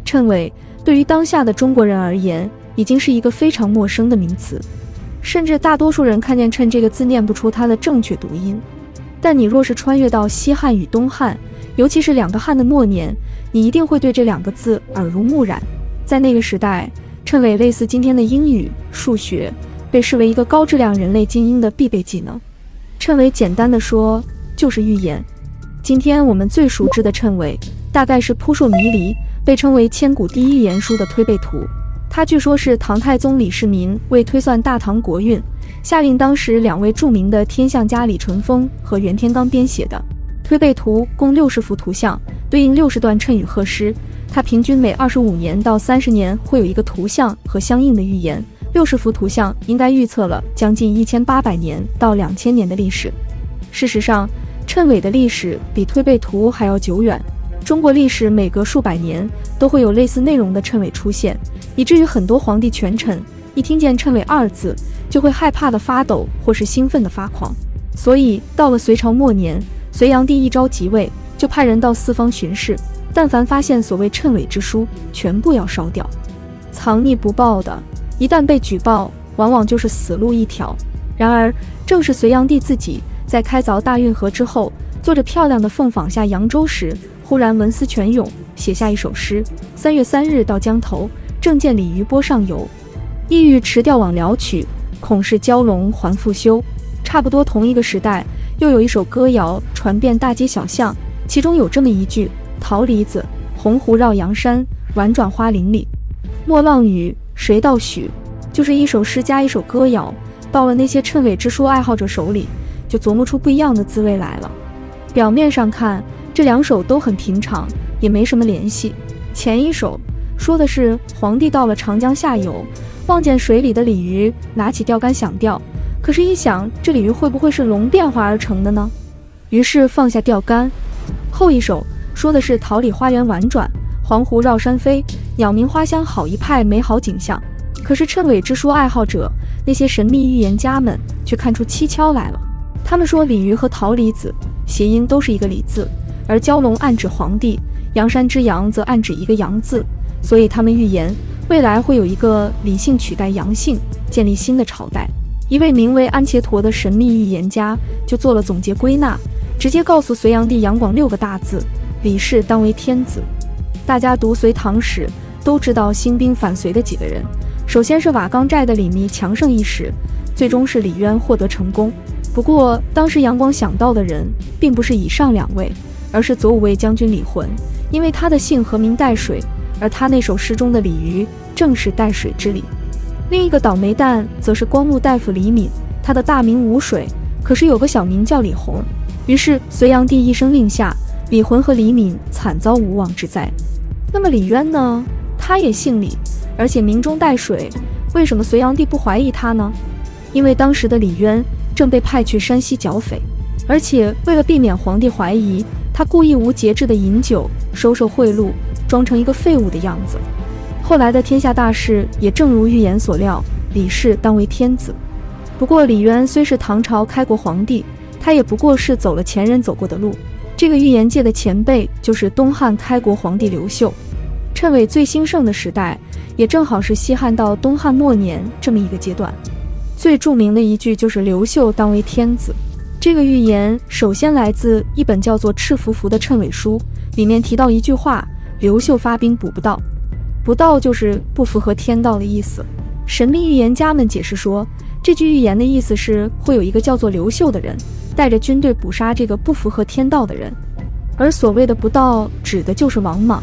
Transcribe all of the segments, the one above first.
谶纬对于当下的中国人而言，已经是一个非常陌生的名词，甚至大多数人看见谶这个字念不出它的正确读音。但你若是穿越到西汉与东汉，尤其是两个汉的末年，你一定会对这两个字耳濡目染。在那个时代，谶纬类似今天的英语、数学，被视为一个高质量人类精英的必备技能。谶纬简单的说就是预言。今天我们最熟知的谶纬，大概是扑朔迷离，被称为千古第一预言书的《推背图》。它据说是唐太宗李世民为推算大唐国运，下令当时2位著名的天象家李淳风和袁天罡编写的。推背图共60幅图像，对应60段谶语贺诗。它平均每25年到30年会有一个图像和相应的预言。60幅图像应该预测了将近1800年到2000年的历史。事实上，谶纬的历史比推背图还要久远。中国历史每隔数百年都会有类似内容的谶纬出现，以至于很多皇帝权臣一听见谶纬2字就会害怕的发抖，或是兴奋的发狂。所以到了隋朝末年，隋炀帝一朝即位，就派人到四方巡视，但凡发现所谓谶纬之书，全部要烧掉。藏匿不报的，一旦被举报，往往就是死路一条。然而正是隋炀帝自己在开凿大运河之后，坐着漂亮的凤舫下扬州时，忽然文思泉涌，写下一首诗：3月3日到江头，正见鲤鱼波上游。意欲驰钓往辽取，恐是蛟龙还复休。差不多同一个时代，又有一首歌谣传遍大街小巷，其中有这么一句：桃李子，鸿鹄绕阳山，婉转花林里。莫浪语，谁道许？就是一首诗加一首歌谣，到了那些谶纬之书爱好者手里，就琢磨出不一样的滋味来了。表面上看，这2首都很平常，也没什么联系。前一首说的是皇帝到了长江下游，望见水里的鲤鱼，拿起钓竿想钓，可是一想，这鲤鱼会不会是龙变化而成的呢？于是放下钓竿。后一首说的是桃李花园婉转，黄鹄绕山飞，鸟鸣花香好一派美好景象。可是谶纬之书爱好者，那些神秘预言家们却看出蹊跷来了。他们说鲤鱼和桃李子谐音都是一个李字，而蛟龙暗指皇帝，阳山之阳则暗指一个阳字，所以他们预言未来会有一个李姓取代阳姓，建立新的朝代。一位名为安伽陀的神秘预言家就做了总结归纳，直接告诉隋炀帝杨广6个大字：李氏当为天子。大家读隋唐史都知道兴兵反隋的几个人，首先是瓦岗寨的李密强盛一时，最终是李渊获得成功。不过当时杨广想到的人并不是以上2位，而是左武卫将军李浑，因为他的姓和名带水，而他那首诗中的鲤鱼正是带水之鲤。另一个倒霉蛋则是光禄大夫李敏，他的大名无水，可是有个小名叫李弘。于是隋炀帝一声令下，李浑和李敏惨遭无妄之灾。那么李渊呢？他也姓李，而且名中带水，为什么隋炀帝不怀疑他呢？因为当时的李渊正被派去山西剿匪，而且为了避免皇帝怀疑，他故意无节制地饮酒，收受贿赂，装成一个废物的样子。后来的天下大事也正如预言所料，李氏当为天子。不过李渊虽是唐朝开国皇帝，他也不过是走了前人走过的路。这个预言界的前辈就是东汉开国皇帝刘秀。谶纬最兴盛的时代，也正好是西汉到东汉末年这么一个阶段。最著名的一句就是刘秀当为天子。这个预言首先来自一本叫做《赤伏符》的谶纬书，里面提到一句话：刘秀发兵捕不到。不到就是不符合天道的意思。神秘预言家们解释说，这句预言的意思是会有一个叫做刘秀的人带着军队捕杀这个不符合天道的人，而所谓的不到指的就是王莽。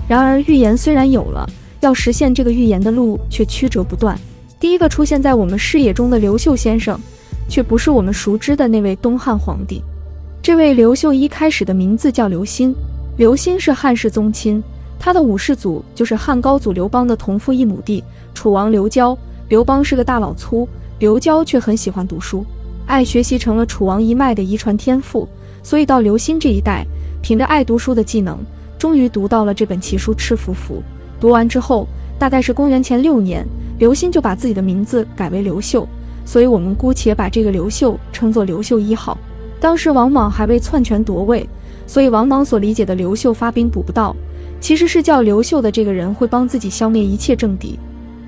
然而预言虽然有了，要实现这个预言的路却曲折不断。第一个出现在我们视野中的刘秀先生，却不是我们熟知的那位东汉皇帝。这位刘秀一开始的名字叫刘歆，刘歆是汉室宗亲，他的五世祖就是汉高祖刘邦的同父异母弟楚王刘交。刘邦是个大老粗，刘交却很喜欢读书，爱学习，成了楚王一脉的遗传天赋。所以到刘歆这一代，凭着爱读书的技能，终于读到了这本奇书《赤伏符》。读完之后，大概是公元前6年，刘歆就把自己的名字改为刘秀，所以我们姑且把这个刘秀称作刘秀1号。当时王莽还未篡权夺位，所以王莽所理解的刘秀发兵捕不到，其实是叫刘秀的这个人会帮自己消灭一切政敌。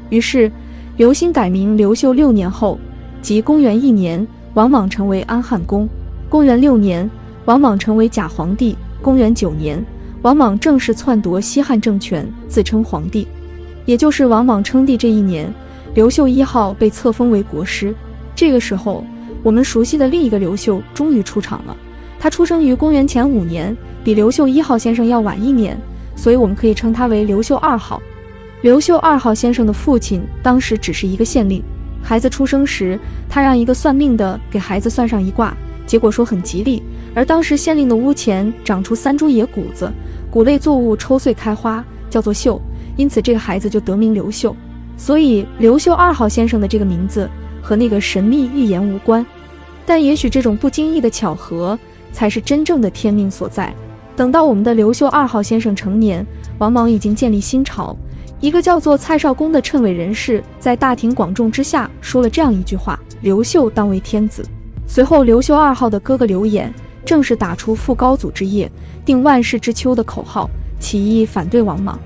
于是刘歆改名刘秀6年后，即公元1年，王莽成为安汉公。公元6年，王莽成为假皇帝。公元9年，王莽正式篡夺西汉政权，自称皇帝。也就是王莽称帝这一年，刘秀1号被册封为国师。这个时候，我们熟悉的另一个刘秀终于出场了。他出生于公元前5年，比刘秀1号先生要晚1年，所以我们可以称他为刘秀2号。刘秀2号先生的父亲当时只是一个县令，孩子出生时，他让一个算命的给孩子算上一卦，结果说很吉利。而当时县令的屋前长出3株野谷子，谷类作物抽穗开花，叫做秀，因此这个孩子就得名刘秀。所以刘秀2号先生的这个名字和那个神秘预言无关，但也许这种不经意的巧合才是真正的天命所在。等到我们的刘秀2号先生成年，王莽已经建立新朝。一个叫做蔡少恭的谶纬人士在大庭广众之下说了这样一句话：刘秀当为天子。随后刘秀2号的哥哥刘演正式打出复高祖之业，定万世之秋的口号，起义反对王莽。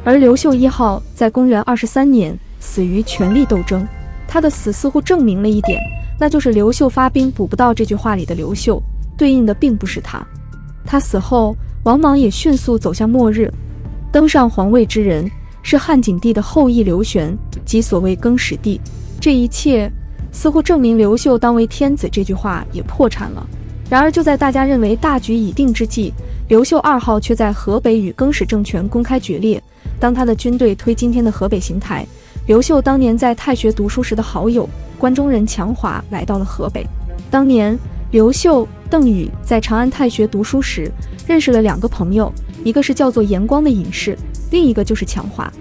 而刘秀1号在公元23年死于权力斗争。他的死似乎证明了一点，那就是刘秀发兵捕不到这句话里的刘秀，对应的并不是他。他死后，王莽也迅速走向末日。登上皇位之人是汉景帝的后裔刘玄，即所谓更始帝。这一切似乎证明刘秀当为天子这句话也破产了。然而就在大家认为大局已定之际，刘秀2号却在河北与更始政权公开决裂。当他的军队推今天的河北邢台，刘秀当年在太学读书时的好友关中人强华来到了河北。当年刘秀、邓禹在长安太学读书时认识了2个朋友，一个是叫做严光的隐士，另一个就是强华。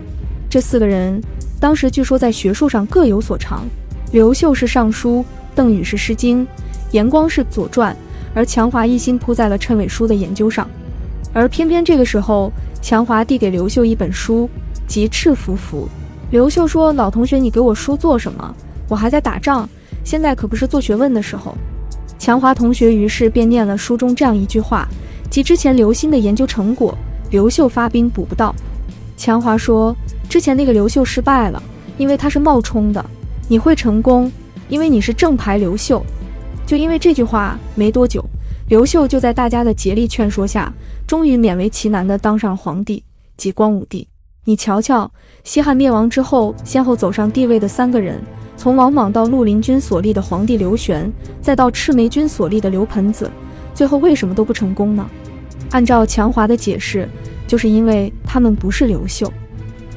这4个人当时据说在学术上各有所长，刘秀是尚书，邓禹是诗经，严光是左传，而强华一心扑在了谶纬书的研究上。而偏偏这个时候，强华递给刘秀一本书，即《赤符符》。刘秀说：老同学，你给我书做什么？我还在打仗，现在可不是做学问的时候。强华同学于是便念了书中这样一句话，即之前刘歆的研究成果，刘秀发兵捕不到。强华说：之前那个刘秀失败了，因为他是冒充的，你会成功，因为你是正牌刘秀。就因为这句话，没多久，刘秀就在大家的竭力劝说下，终于勉为其难地当上皇帝，即光武帝。你瞧瞧，西汉灭亡之后，先后走上帝位的3个人，从王莽到绿林军所立的皇帝刘玄，再到赤眉军所立的刘盆子，最后为什么都不成功呢？按照强华的解释，就是因为他们不是刘秀。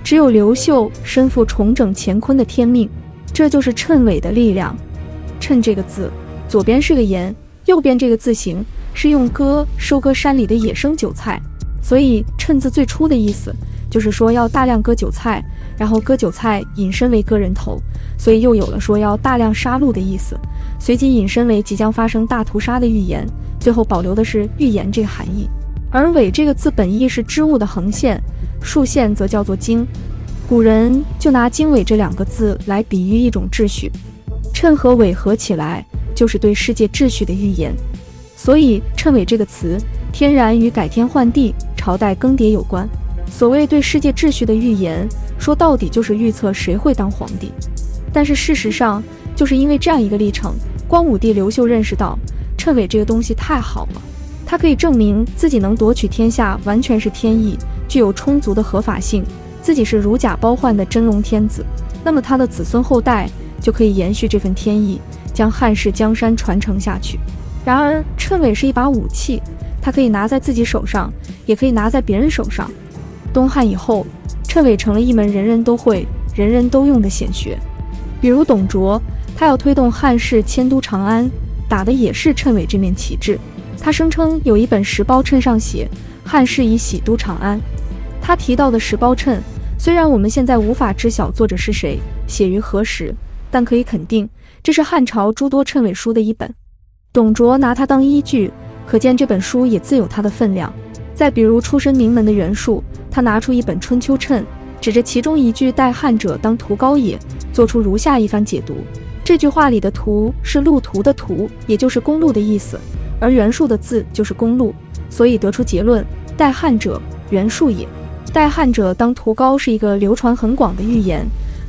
只有刘秀身负重整乾坤的天命，这就是谶纬的力量。谶这个字，左边是个言，右边这个字形是用割收割山里的野生韭菜，所以谶字最初的意思就是说要大量割韭菜，然后割韭菜引申为割人头，所以又有了说要大量杀戮的意思，随即引申为即将发生大屠杀的预言，最后保留的是预言这个含义。而纬这个字本意是织物的横线，竖线则叫做经，古人就拿经纬这2个字来比喻一种秩序，谶和纬合起来就是对世界秩序的预言。所以谶纬这个词天然与改天换地、朝代更迭有关。所谓对世界秩序的预言，说到底就是预测谁会当皇帝。但是事实上，就是因为这样一个历程，光武帝刘秀认识到谶纬这个东西太好了，它可以证明自己能夺取天下完全是天意，具有充足的合法性，自己是如假包换的真龙天子，那么他的子孙后代就可以延续这份天意，将汉室江山传承下去。然而谶纬是一把武器，它可以拿在自己手上，也可以拿在别人手上。东汉以后，谶纬成了一门人人都会、人人都用的显学。比如董卓，他要推动汉室迁都长安，打的也是谶纬这面旗帜。他声称有一本时包谶上写汉室已徙都长安。他提到的时包谶，虽然我们现在无法知晓作者是谁，写于何时，但可以肯定这是汉朝诸多谶纬书的一本。董卓拿它当依据，可见这本书也自有它的分量。再比如出身名门的袁术，他拿出一本春秋谶，指着其中一句待汉者当屠高也，做出如下一番解读。这句话里的屠是路途的途，也就是公路的意思，而袁术的字就是公路，所以得出结论，待汉者袁术也。代汉者当屠高是一个流传很广的寓言，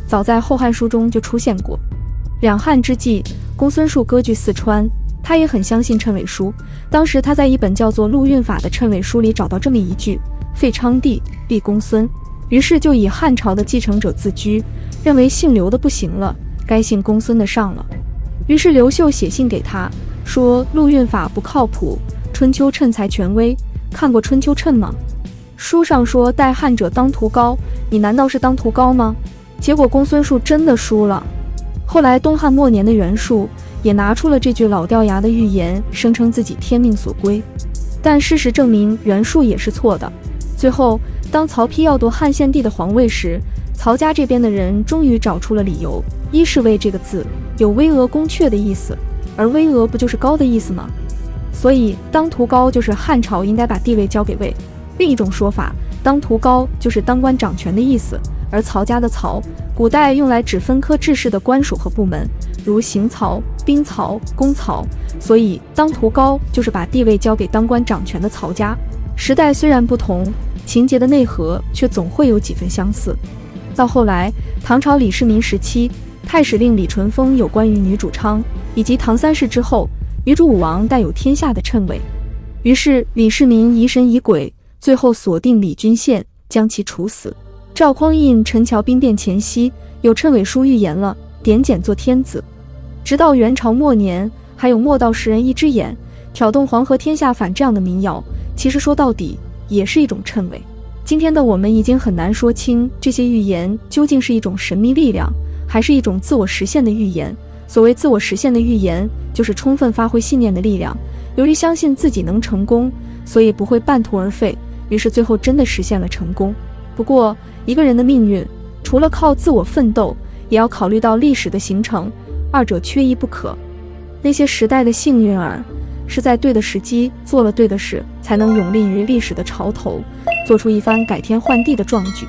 早在《后汉书》中就出现过。两汉之际，公孙述割据四川，他也很相信谶纬书。当时他在一本叫做《陆运法》的谶纬书里找到这么一句：废昌帝，立公孙。于是就以汉朝的继承者自居，认为姓刘的不行了，该姓公孙的上了。于是刘秀写信给他，说陆运法不靠谱，春秋谶才权威。看过春秋谶吗？书上说代汉者当屠高，你难道是当屠高吗？结果公孙述真的输了。后来东汉末年的袁术也拿出了这句老掉牙的预言，声称自己天命所归。但事实证明袁术也是错的。最后当曹丕要夺汉献帝的皇位时，曹家这边的人终于找出了理由，一是魏这个字有巍峨宫阙的意思，而巍峨不就是高的意思吗？所以当屠高就是汉朝应该把地位交给魏。另一种说法，当屠高就是当官掌权的意思，而曹家的曹，古代用来指分科制事的官署和部门，如刑曹、兵曹、公曹，所以当屠高就是把地位交给当官掌权的曹家。时代虽然不同，情节的内核却总会有几分相似。到后来，唐朝李世民时期，太史令李淳风有关于女主昌，以及唐三世之后，女主武王带有天下的谶纬。于是李世民疑神疑鬼，最后锁定李君羡，将其处死。赵匡胤陈桥兵变前夕，有谶纬书预言了，点检做天子。直到元朝末年，还有莫道时人一只眼，挑动黄河天下反这样的民谣，其实说到底也是一种谶纬。今天的我们已经很难说清这些预言究竟是一种神秘力量，还是一种自我实现的预言。所谓自我实现的预言，就是充分发挥信念的力量，由于相信自己能成功，所以不会半途而废，于是最后真的实现了成功。不过一个人的命运，除了靠自我奋斗，也要考虑到历史的形成，二者缺一不可。那些时代的幸运儿，是在对的时机做了对的事，才能永立于历史的潮头，做出一番改天换地的壮举。